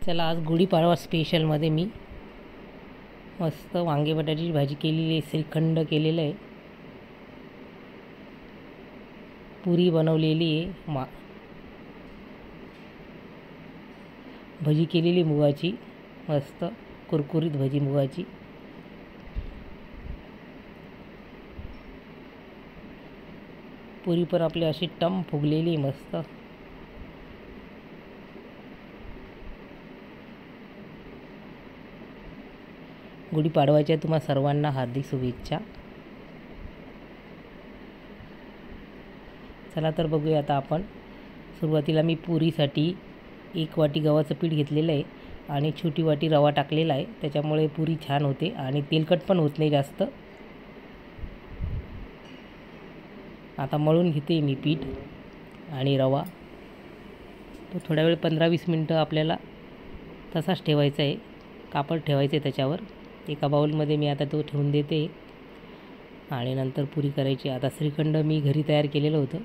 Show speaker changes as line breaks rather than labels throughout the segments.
चला आज गुढीपाडवा स्पेशलमध्ये मी मस्त वांगे बटाट्याची भाजी केलेली आहे, श्रीखंड केलेलं आहे, पुरी बनवलेली आहे, भजी केलेली मुगाची, मस्त कुरकुरीत भजी मुगाची, पुरी पण आपली अशी टम फुगलेली मस्त. गुढीपाडव्याच्या तुम्हा सर्वांना हार्दिक शुभेच्छा. चला तर बघूया आता आपण. सुरुवातीला मी पुरीसाठी 1 वाटी गव्हाचं पीठ घेतलेलं आहे आणि छोटी वाटी रवा टाकलेला आहे, त्याच्यामुळे पुरी छान होते आणि तेलकट पण होत नाही जास्त. आता मळून घेते मी पीठ आणि रवा. तो थोड्या वेळ 15-20 मिनटं आपल्याला तसाच ठेवायचा आहे, कापड ठेवायचं आहे त्याच्यावर. एका बाउलमध्ये मी आता तो ठेवून देते आणि नंतर पुरी करायची. आता श्रीखंड मी घरी तयार केलेलं होतं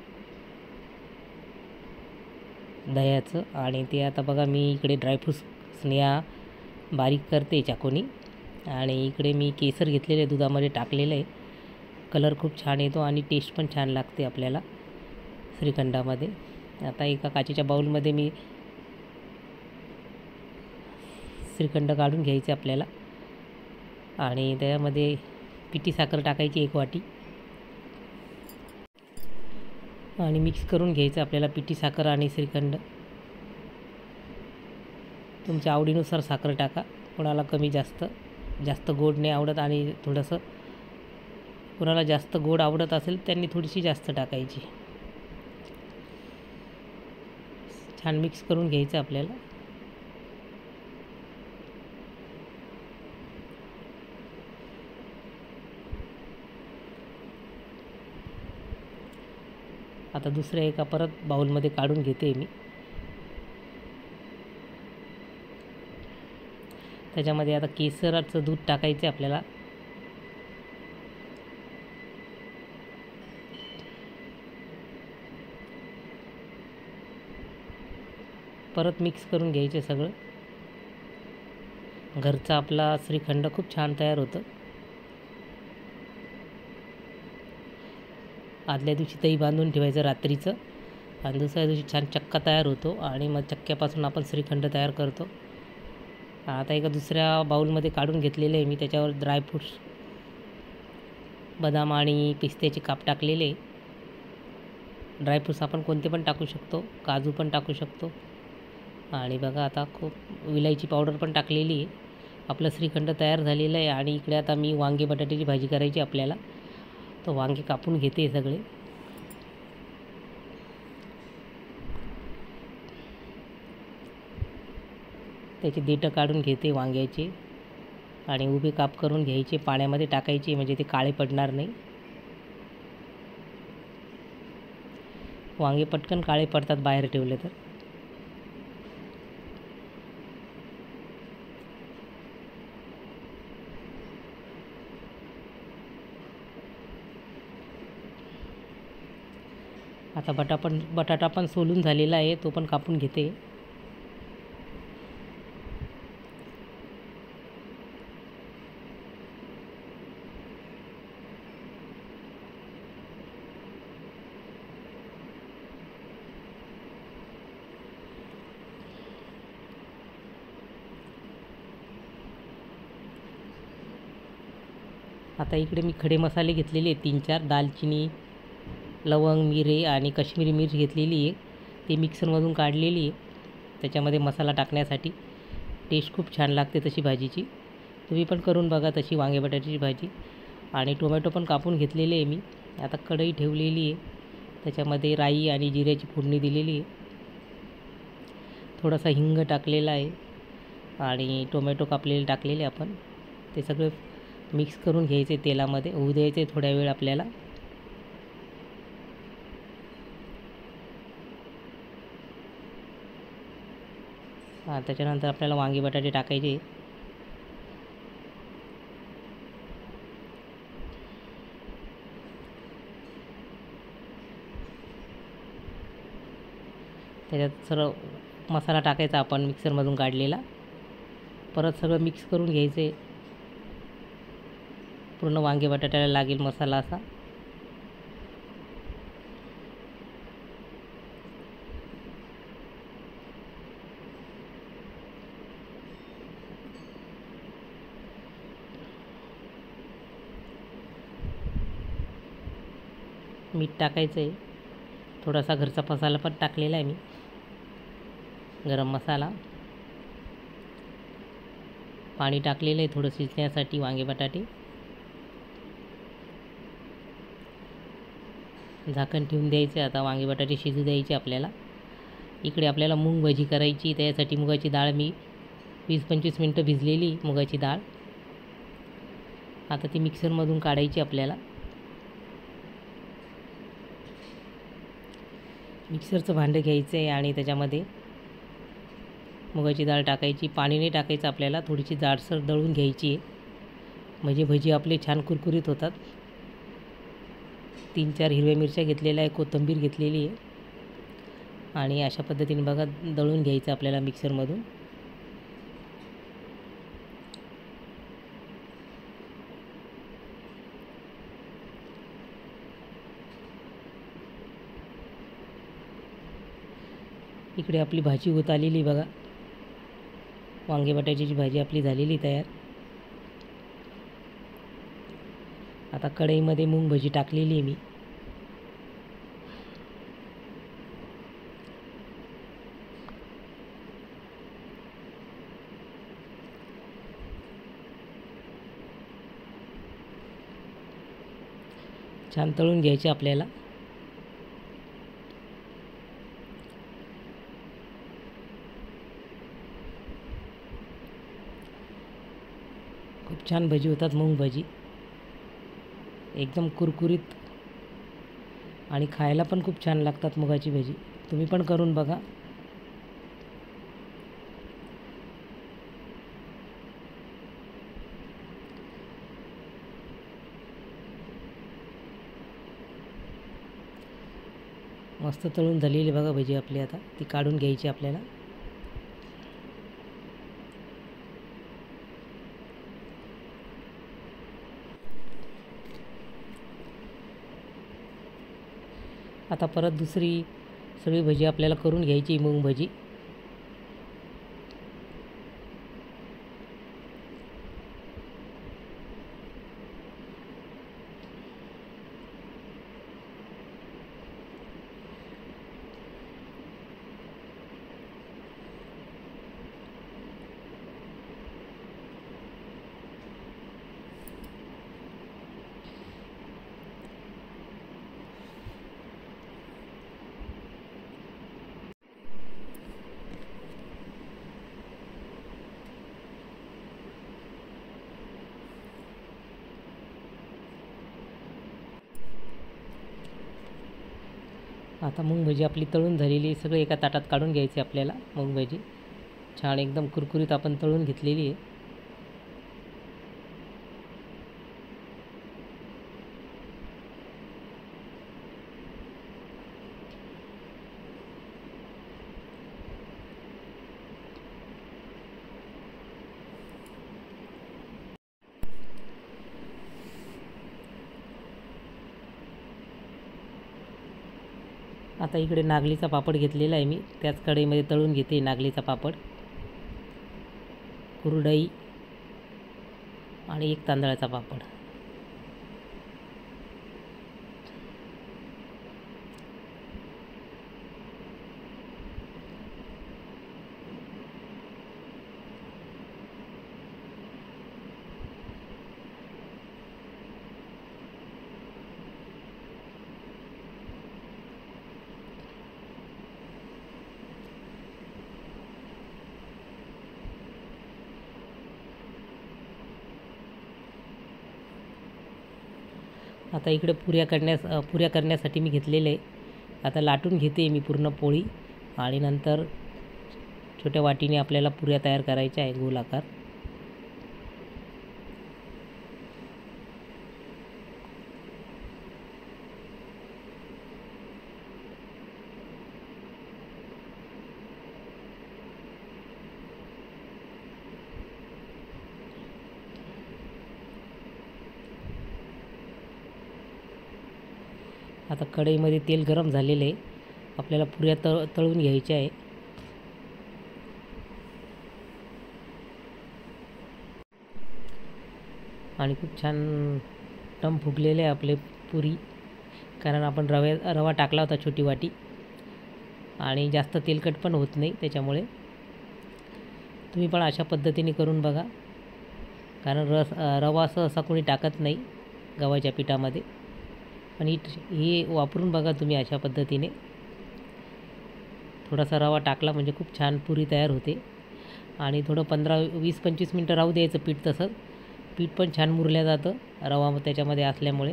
दह्याचं, आणि ते आता बघा मी इकडे ड्रायफ्रूट्स स्नेहा बारीक करते चाकूनी, आणि इकडे मी केसर घेतलेले दुधामध्ये टाकलेलं आहे. कलर खूप छान येतो आणि टेस्ट पण छान लागते आपल्याला श्रीखंडामध्ये. आता एका काचेच्या बाउलमध्ये मी श्रीखंड काढून घ्यायचे आपल्याला, आणि त्यामध्ये पिठी साखर टाकायची 1 वाटी आणि मिक्स करून घ्यायचं आपल्याला पिठी साखर आणि श्रीखंड. तुमच्या आवडीनुसार साखर टाका, कोणाला कमी जास्त गोड नाही आवडत आणि थोडंसं कोणाला जास्त गोड आवडत असेल त्यांनी थोडीशी जास्त टाकायची. छान मिक्स करून घ्यायचं आपल्याला. आता दुसऱ्या एका परत बाउलमध्ये काढून घेते मी. त्याच्यामध्ये आता केसराचं दूध टाकायचं आपल्याला. परत मिक्स करून घ्यायचं सगळं. घरचा आपला श्रीखंड खूप छान तयार होतं. आदल्या दिवशी दही बांधून ठेवायचं रात्रीचं, आणि दुसऱ्या दिवशी छान चक्का तयार होतो आणि मग चक्क्यापासून आपण श्रीखंड तयार करतो. आता एका दुसऱ्या बाउलमध्ये काढून घेतलेले आहे मी. त्याच्यावर ड्रायफ्रूट्स बदाम आणि पिस्त्याचे काप टाकलेले. ड्रायफ्रूट्स आपण कोणते पण टाकू शकतो, काजू पण टाकू शकतो. आणि बघा आता खूप विलायची पावडर पण टाकलेली आहे. आपलं श्रीखंड तयार झालेलं आहे. आणि इकडे आता मी वांगे बटाट्याची भाजी करायची आपल्याला, तर वांगे कापून घेते सगळे. त्याचे देठं काढून घेते वांग्याचे, आणि उभे काप करून घ्यायचे, पाण्यामध्ये टाकायचे म्हणजे ते काळे पडणार नाही. वांगे पटकन काळे पडतात बाहेर ठेवले तर. आता बटाटा पण सोलून झालेला आहे, तो पण कापून घेते. आता इकडे मी खडे मसाले घेतलेले आहेत 3-4. दालचिनी, लवंग, मिरे आणि काश्मीरी मिर्च घेतलेली आहे. ती मिक्सरमधून काढलेली आहे. त्याच्यामध्ये मसाला टाकण्यासाठी टेस्ट खूप छान लागते तशी भाजीची. तुम्ही पण करून बघा तशी वांगे बटाट्याची भाजी. आणि टोमॅटो पण कापून घेतलेले आहे मी. आता कढई ठेवलेली आहे, त्याच्यामध्ये राई आणि जिऱ्याची फोडणी दिलेली आहे. थोडासा हिंग टाकलेला आहे आणि टोमॅटो कापलेले टाकलेले आपण. ते सगळं मिक्स करून घ्यायचे, तेलामध्ये होऊ द्यायचे थोड्या वेळ आपल्याला. त्याच्यानंतर आपल्याला वांगे बटाटे टाकायचे. त्याच्यात सर्व मसाला टाकायचा आपण मिक्सरमधून काढलेला. परत सगळं मिक्स करून घ्यायचं आहे. पूर्ण वांगे बटाट्याला लागेल मसाला असा. मीठ टाकायचं आहे. थोडासा घरचा मसाला पण टाकलेला आहे मी, गरम मसाला. पाणी टाकलेलं आहे थोडं शिजण्यासाठी वांगे बटाटे. झाकण ठेवून द्यायचे. आता वांगे बटाटे शिजू द्यायचे आपल्याला. इकडे आपल्याला मूग भाजी करायची. त्यासाठी मुगाची डाळ मी 20-25 मिनटं भिजलेली मुगाची डाळ. आता ती मिक्सरमधून काढायची आपल्याला. मिक्सरचं भांडं घ्यायचं आहे आणि त्याच्यामध्ये मुगाची डाळ टाकायची. पाणी नाही टाकायचं आपल्याला. थोडीशी जाडसर दळून घ्यायची आहे, म्हणजे भजी आपले छान कुरकुरीत होतात. 3-4 हिरव्या मिरच्या घेतलेल्या आहे, कोथिंबीर घेतलेली आहे आणि अशा पद्धतीने बघा दळून घ्यायचं आपल्याला मिक्सरमधून. इकडे आपली भाजी होत आलेली बघा. वांगे बटाट्याची भाजी आपली झालेली तयार. आता कढईमध्ये मूग भाजी टाकलेली आहे मी. छान तळून घ्यायचे आपल्याला. खूप छान भजी होतात मूग भाजी, एकदम कुरकुरीत आणि खायला पण खूप छान लागतात मुगाची भाजी. तुम्ही पण करून बघा. मस्त तळून झालेली बघा भजी आपली. आता ती काढून घ्यायची आपल्याला. आता परत दुसरी सगळी भजी आपल्याला करून घ्यायची मूग भजी. आता मूग भाजी आपली तळून झालेली. सगळं एका ताटात काढून घ्यायचे आपल्याला. मूग भाजी छान एकदम कुरकुरीत आपण तळून घेतलेली आहे. आता इकडे नागलीचा पापड घेतलेला आहे मी. त्याच कढईमध्ये तळून घेते नागलीचा पापड. कुरडई आणि एक तांदळाचा पापड. आता इकडे पुऱ्या करण्यासाठी मी घेतलेले आहे. आता लाटून घेते मी पूर्ण पोळी आणि नंतर छोट्या वाटीने आपल्याला पुऱ्या तयार करायच्या आहे गोलाकार. आता कढईमध्ये तेल गरम झालेलं आहे. आपल्याला पुऱ्या तळून घ्यायच्या आहे. आणि खूप छान टम फुगलेले आहे आपले पुरी, कारण आपण रवा टाकला होता छोटी वाटी, आणि जास्त तेलकट पण होत नाही त्याच्यामुळे. तुम्ही पण अशा पद्धतीने करून बघा, कारण रवा सहसा कोणी टाकत नाही गव्हाच्या पिठामध्ये. पण ही वापरून बघा तुम्ही अशा पद्धतीने. थोडासा रवा टाकला म्हणजे खूप छान पुरी तयार होते. आणि थोडं 15-20-25 मिनटं राहू द्यायचं पीठ. तसंच पीठ पण छान मुरल्या जातं रवा त्याच्यामध्ये असल्यामुळे,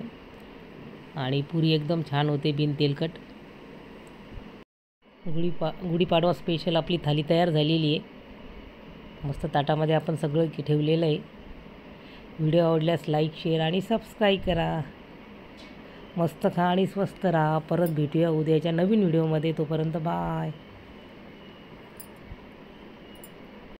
आणि पुरी एकदम छान होते बिन तेलकट. गुढीपाडवा स्पेशल आपली थाली तयार झालेली आहे. मस्त ताटामध्ये आपण सगळं ठेवलेलं आहे. व्हिडिओ आवडल्यास लाईक, शेअर आणि सबस्क्राईब करा. मस्त खा आणि स्वस्त राहा. परत भेटूया उद्याच्या नवीन व्हिडिओमध्ये. तोपर्यंत बाय.